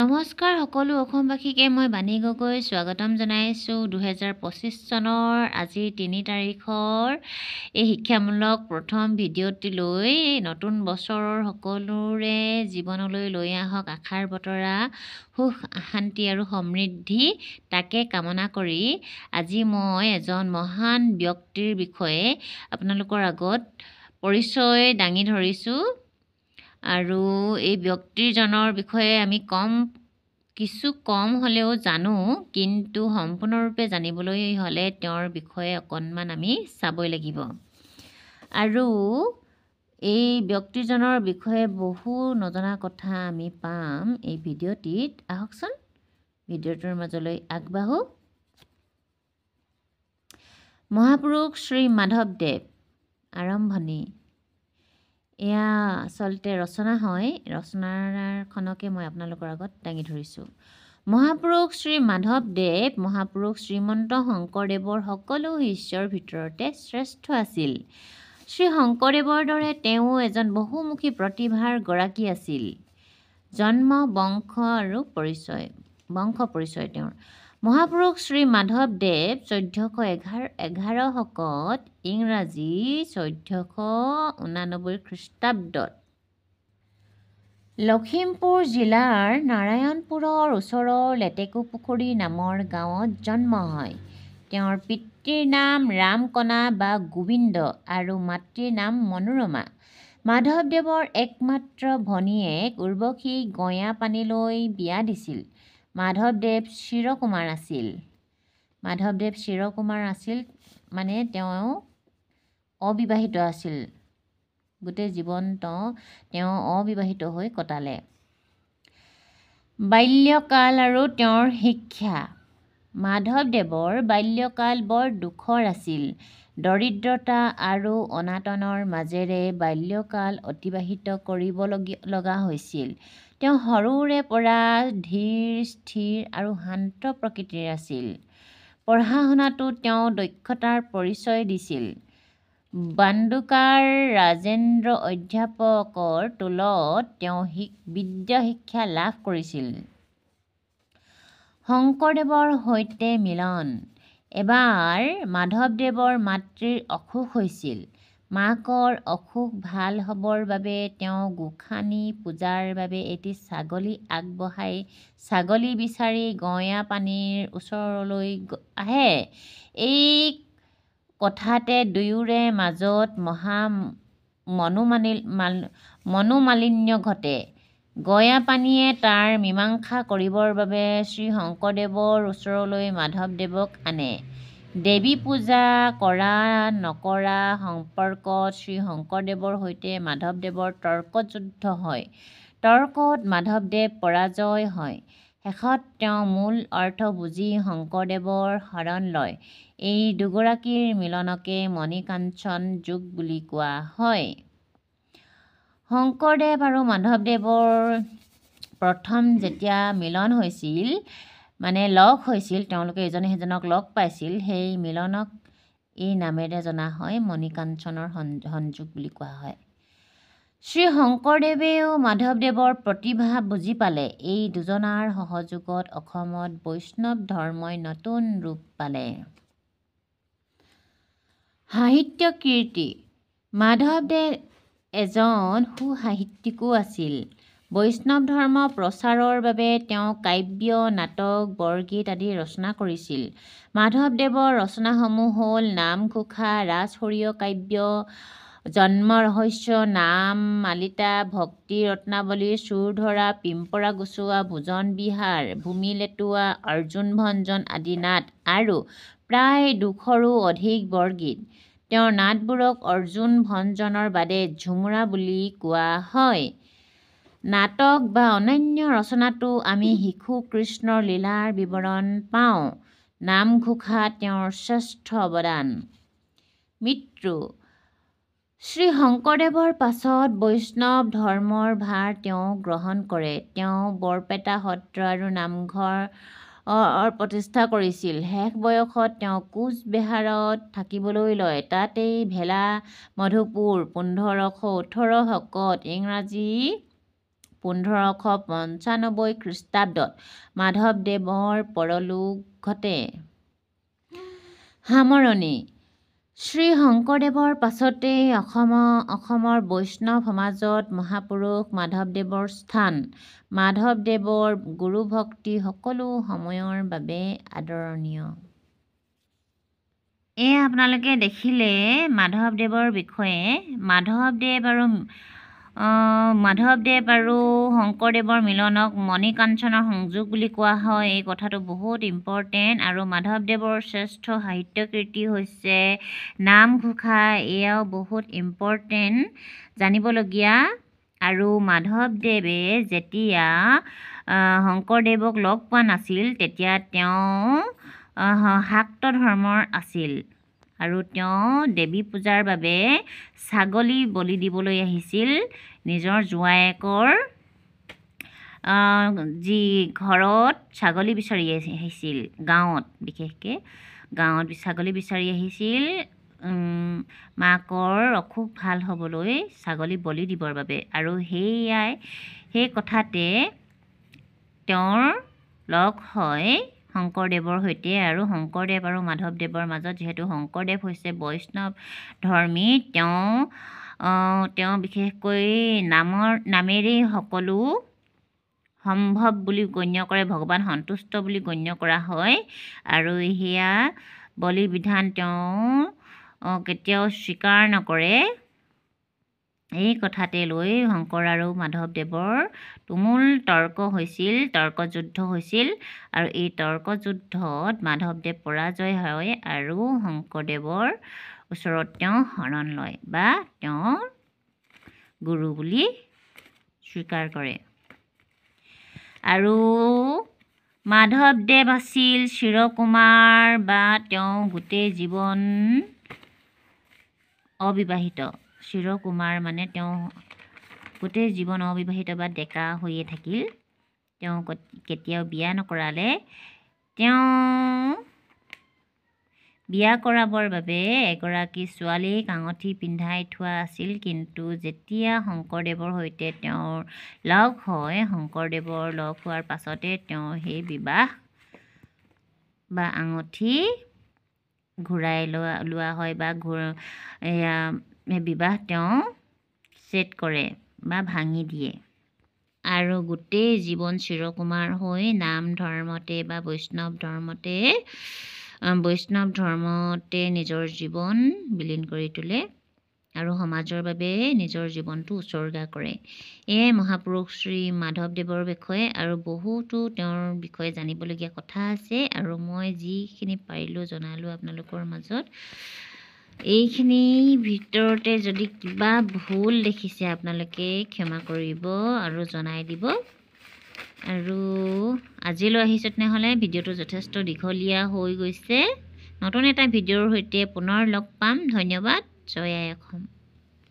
নমস্কাৰ সকলো অসমবাসীকে মই বাণী গগৈ স্বাগতম জনাইছোঁ 2025 চনৰ আজি 3 তাৰিখৰ এই শিক্ষামূলক প্ৰথম ভিডিঅ'টিলৈ নতুন বছৰৰ সকলোৰে জীৱনলৈ লৈ আহক আশাৰ বতৰা সুখ শান্তি আৰু সমৃদ্ধি তাকে কামনা কৰি আজি মই এজন মহান ব্যক্তিৰ বিষয়ে আপোনালোকৰ আগত পৰিচয় দাঙি ধৰিছোঁ আৰু এই ব্যক্তিজনৰ বিষয়ে আমি কিছু কম হ'লেও জানো কিন্তু সম্পূৰ্ণৰূপে জানিবলৈ হ'লে তেওঁৰ বিষয়ে অকণমান আমি চাবই লাগিব আৰু এই ব্যক্তিজনৰ বিষয়ে বহু নজনা কথা আমি পাম এই ভিডিঅ'টিত আহকচোন ভিডিঅ'টোৰ মাজলৈ আগবাঢ়ো মহাপুৰুষ শ্ৰী মাধৱদেৱ আৰম্ভণি এয়া আচলতে ৰচনা হয় ৰচনাখনকে মই আপোনালোকৰ আগত দাঙি ধৰিছোঁ মহাপুৰুষ শ্ৰী মাধৱদেৱ মহাপুৰুষ শ্ৰীমন্ত শংকৰদেৱৰ সকলো শিষ্যৰ ভিতৰতে শ্ৰেষ্ঠ আছিল শ্ৰী শংকৰদেৱৰ দৰে তেওঁ এজন বহুমুখী প্ৰতিভাৰ গৰাকী আছিল জন্ম বংশ পৰিচয় তেওঁৰ মহাপুৰুষ শ্ৰী মাধৱদেৱ 1411 শকত ইংৰাজী 1489 খ্ৰীষ্টাব্দত লখিমপুৰ জিলাৰ নাৰায়ণপুৰৰ ওচৰৰ লেটেকুপুখুৰী নামৰ গাঁৱত জন্ম হয় তেওঁৰ পিতৃৰ নাম ৰামকণা বা গোবিন্দ আৰু মাতৃৰ নাম মনোৰমা মাধৱদেৱৰ একমাত্ৰ ভনীয়েক উৰ্বশী গঞাপানীলৈ বিয়া দিছিল মাধৱদেৱ চিৰকুমাৰ আছিল মানে তেওঁ অবিবাহিত আছিল গোটেই জীৱনটো তেওঁ অবিবাহিত হৈ কটালে বাল্যকাল আৰু তেওঁৰ শিক্ষা মাধৱদেৱৰ বাল্যকাল বৰ দুখৰ আছিল দৰিদ্ৰতা আৰু অনাটনৰ মাজেৰে বাল্যকাল অতিবাহিত কৰিব লগা হৈছিল তেওঁ সৰুৰে পৰা ধীৰ স্থিৰ আৰু শান্ত প্ৰকৃতিৰ আছিল পঢ়া শুনাতো তেওঁ দক্ষতাৰ পৰিচয় দিছিল বান্দুকাৰ ৰাজেন্দ্ৰ অধ্যাপকৰ টোলত তেওঁ বিদ্যা শিক্ষা লাভ কৰিছিল শংকৰদেৱৰ সৈতে মিলন এবাৰ মাধৱদেৱৰ মাতৃৰ অসুখ হৈছিল মাকৰ অসুখ ভাল হ'বৰ বাবে তেওঁ গোসানী পূজাৰ বাবে এটি ছাগলী আগবঢ়াই ছাগলী বিচাৰি গঞাপানীৰ ওচৰলৈ আহে এই কথাতে দুয়োৰে মাজত মহা মনোমালিন্য ঘটে গঞাপানীয়ে তাৰ মীমাংসা কৰিবৰ বাবে শ্ৰী শংকৰদেৱৰ ওচৰলৈ মাধৱদেৱক আনে দেৱী পূজা কৰা নকৰা সম্পৰ্কত শ্ৰী শংকৰদেৱৰ সৈতে মাধৱদেৱৰ তৰ্কযুদ্ধ হয় তৰ্কত মাধৱদেৱ পৰাজয় হয় শেষত তেওঁ মূল অৰ্থ বুজি শংকৰদেৱৰ শৰণ লয় এই দুগৰাকীৰ মিলনকে মণিকাঞ্চন যুগ বুলি কোৱা হয় শংকৰদেৱ আৰু মাধৱদেৱৰ প্ৰথম যেতিয়া মিলন হৈছিল মানে লগ হৈছিল তেওঁলোকে এজনে সিজনক লগ পাইছিল সেই মিলনক এই নামেৰে জনা হয় মণিকাঞ্চনৰ সংযোগ বুলি কোৱা হয় শ্ৰী শংকৰদেৱেও মাধৱদেৱৰ প্ৰতিভা বুজি পালে এই দুজনাৰ সহযোগত অসমত বৈষ্ণৱ ধৰ্মই নতুন ৰূপ পালে সাহিত্য কীৰ্তি মাধৱদেৱ এজন সুসাহিত্যিকো আছিল বৈষ্ণৱ ধৰ্ম প্ৰচাৰৰ বাবে তেওঁ কাব্য নাটক বৰগীত আদি ৰচনা কৰিছিল মাধৱদেৱৰ ৰচনাসমূহ হ'ল নামঘোষা ৰাজহৰীয় কাব্য জন্ম ৰহস্য নাম মালিতা ভক্তি ৰত্নাৱলী চুৰ ধৰা পিম্পৰা গুচোৱা ভোজন বিহাৰ ভূমি লেটোৱা অৰ্জুন ভঞ্জন আদি নাট আৰু প্ৰায় 200ৰো অধিক বৰগীত তেওঁৰ নাটবোৰক অৰ্জুন ভঞ্জনৰ বাদে ঝুমুৰা বুলি কোৱা হয় নাটক বা অন্যান্য ৰচনাতো আমি শিশু কৃষ্ণৰ লীলাৰ বিৱৰণ পাওঁ নামঘোষা তেওঁৰ শ্ৰেষ্ঠ অৱদান মৃত্যু শ্ৰী শংকৰদেৱৰ পাছত বৈষ্ণৱ ধৰ্মৰ ভাৰ তেওঁ গ্ৰহণ কৰে তেওঁ বৰপেটা সত্ৰ আৰু নামঘৰ প্ৰতিষ্ঠা কৰিছিল শেষ বয়সত তেওঁ কোচবেহাৰত থাকিবলৈ লয় তাতেই ভেলা মধুপুৰ 1518 শকত ইংৰাজী 1595 খ্ৰীষ্টাব্দত মাধৱদেৱৰ পৰলোক ঘটে। সামৰণি। শ্ৰী শংকৰদেৱৰ পাছতেই অসমৰ বৈষ্ণৱ সমাজত মহাপুৰুষ মাধৱদেৱৰ স্থান। মাধৱদেৱৰ গুৰুভক্তি সকলো সময়ৰ বাবে আদৰণীয়। এয়া আপোনালোকে দেখিলে মাধৱদেৱৰ বিষয়ে। মাধৱদেৱ আৰু শংকৰদেৱৰ মিলনক মণিকাঞ্চনৰ সংযোগ বুলি কোৱা হয়। এই কথাটো বহুত ইম্পৰ্টেণ্ট। আৰু মাধৱদেৱৰ শ্ৰেষ্ঠ সাহিত্যকৃতি হৈছে নামঘোষা। এয়াও বহুত ইম্পৰ্টেণ্ট জানিবলগীয়া। আৰু মাধৱদেৱে যেতিয়া শংকৰদেৱক লগ পোৱা নাছিল তেতিয়া তেওঁ শাক্ত ধৰ্মৰ আছিল আৰু তেওঁ দেৱী পূজাৰ বাবে ছাগলী বলি দিবলৈ আহিছিল। নিজৰ জোঁৱায়েকৰ যি ঘৰত ছাগলী বিচাৰি আহিছিল, বিশেষকৈ গাঁৱত ছাগলী বিচাৰি আহিছিল মাকৰ অসুখ ভাল হ'বলৈ ছাগলী বলি দিবৰ বাবে। আৰু সেই কথাতে তেওঁৰ লগ হয় শংকৰদেৱৰ সৈতে। আৰু শংকৰদেৱ আৰু মাধৱদেৱৰ মাজত যিহেতু শংকৰদেৱ হৈছে বৈষ্ণৱ ধৰ্মী, তেওঁ বিশেষকৈ নামেৰেই সকলো সম্ভৱ বুলি গণ্য কৰে, ভগৱান সন্তুষ্ট বুলি গণ্য কৰা হয়। আৰু সেয়া বলি বিধান তেওঁ কেতিয়াও স্বীকাৰ নকৰে। এই কথাতে লৈ শংকৰ আৰু মাধৱদেৱৰ তুমুল তৰ্কযুদ্ধ হৈছিল। আৰু এই তৰ্কযুদ্ধত মাধৱদেৱ পৰাজয় হয় আৰু শংকৰদেৱৰ ওচৰত তেওঁ শৰণ লয় বা তেওঁ গুৰু বুলি স্বীকাৰ কৰে। আৰু মাধৱদেৱ আছিল চিৰকুমাৰ বা তেওঁ গোটেই জীৱন অবিবাহিত। চিৰকুমাৰ মানে তেওঁ গোটেই জীৱন অবিবাহিত বা ডেকা হৈয়ে থাকিল। তেওঁ কেতিয়াও বিয়া নকৰালে। তেওঁ বিয়া কৰাবৰ বাবে এগৰাকী ছোৱালীক আঙঠি পিন্ধাই থোৱা আছিল, কিন্তু যেতিয়া শংকৰদেৱৰ সৈতে তেওঁৰ লগ হয়, শংকৰদেৱৰ লগ হোৱাৰ পাছতে তেওঁ সেই বিবাহ বা আঙঠি ঘূৰাই লোৱা হয় বা বিবাহ তেওঁ ছেদ কৰে বা ভাঙি দিয়ে। আৰু গোটেই জীৱন চিৰকুমাৰ হৈ নাম ধৰ্মতে বা বৈষ্ণৱ ধৰ্মতে নিজৰ জীৱন বিলীন কৰি তোলে আৰু সমাজৰ বাবে নিজৰ জীৱনটো উচৰ্গা কৰে। এয়াই মহাপুৰুষ শ্ৰী মাধৱদেৱৰ বিষয়ে। আৰু বহুতো তেওঁৰ বিষয়ে জানিবলগীয়া কথা আছে আৰু মই যিখিনি পাৰিলোঁ জনালোঁ আপোনালোকৰ মাজত। এইখিনি ভিতৰতে যদি কিবা ভুল দেখিছে আপোনালোকে ক্ষমা কৰিব আৰু জনাই দিব। আৰু আজিলৈ আহিছোঁ তেনেহ'লে। ভিডিঅ'টো যথেষ্ট দীঘলীয়া হৈ গৈছে। নতুন এটা ভিডিঅ'ৰ সৈতে পুনৰ লগ পাম। ধন্যবাদ। জয় আই অসম।